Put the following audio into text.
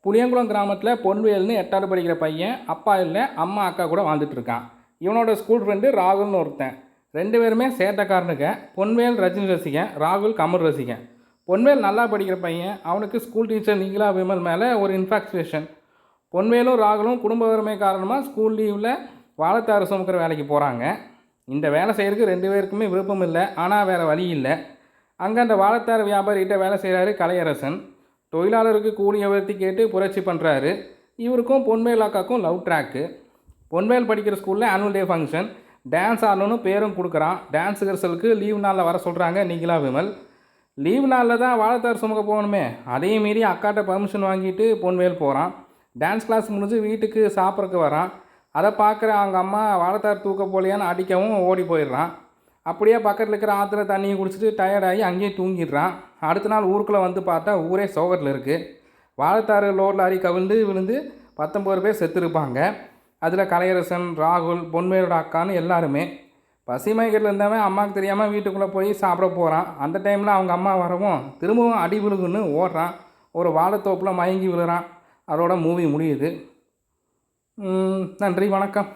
புளியங்குளம் கிராமத்தில் பொன்வேல்னு 8வது படிக்கிற பையன் அப்பா இல்லை அம்மா அக்கா கூட வாழ்ந்துட்டு இருக்கான். இவனோட ஸ்கூல் ஃப்ரெண்டு ராகுல்னு ஒருத்தன். 2 பேருமே சேட்டைக்காரனுங்க. பொன்வேல் ரஜினி ரசிகன், ராகுல் கமல் ரசிகன். பொன்வேல் நல்லா படிக்கிற பையன். அவனுக்கு ஸ்கூல் டீச்சர் நீலா விமல் மேலே ஒரு இன்ஃபாக்சுவேஷன். பொன்வேலும் ராகுலும் குடும்ப வறுமை காரணமாக ஸ்கூல் லீவில் வாழைத்தாறு சுமக்கிற வேலைக்கு போகிறாங்க. இந்த வேலை செய்கிறதுக்கு 2 பேருக்குமே விருப்பம் இல்லை, ஆனால் வேறு வழி இல்லை. அங்கே அந்த வாழைத்தாறு வியாபாரிகிட்ட வேலை செய்கிறாரு கலையரசன். தொழிலாளருக்கு கூலி உயர்த்தி கேட்டு புரட்சி பண்ணுறாரு. இவருக்கும் பொன்வேல் அக்காக்கும் லவ் ட்ராக்கு. பொன்வேல் படிக்கிற ஸ்கூலில் ஆனுவல் டே ஃபங்க்ஷன். டான்ஸ் ஆடணும்னு பேரும் கொடுக்குறான். டான்ஸ் ரிஹர்சலுக்கு லீவ் நாளில் வர சொல்கிறாங்க நீலா விமல். லீவ் நாளில் தான் வாழைத்தார் சுமக்க போகணுமே, அதையும் மீறி அக்காட்ட பர்மிஷன் வாங்கிட்டு பொன்வேல் போகிறான். டான்ஸ் கிளாஸ் முடிஞ்சு வீட்டுக்கு சாப்பிட்றதுக்கு வரான். அதை பார்க்குற அவங்க அம்மா வாழைத்தார் தூக்க போலியான்னு அடிக்கவும் ஓடி போயிடுறான். அப்படியே பக்கத்தில் இருக்கிற ஆற்றுல தண்ணியை குடிச்சிட்டு டயர்டாகி அங்கேயே தூங்கிடுறான். அடுத்த நாள் ஊருக்குள்ளே வந்து பார்த்தா ஊரே சோகத்தில் இருக்குது. வாழைத்தாறு லோட் லாரி கவிழ்ந்து விழுந்து 19 பேர் செத்துருப்பாங்க. அதில் கலையரசன், ராகுல், பொன்வேலோட அக்கான்னு எல்லாருமே. பசிமைகட்டில் இருந்தவன் அம்மாவுக்கு தெரியாமல் வீட்டுக்குள்ளே போய் சாப்பிட போகிறான். அந்த டைமில் அவங்க அம்மா வரவும் திரும்பவும் அடி விழுகுன்னு ஓடுறான். ஒரு வாழைத்தோப்பில் மயங்கி விழுறான். அதோட மூவி முடியுது. நன்றி, வணக்கம்.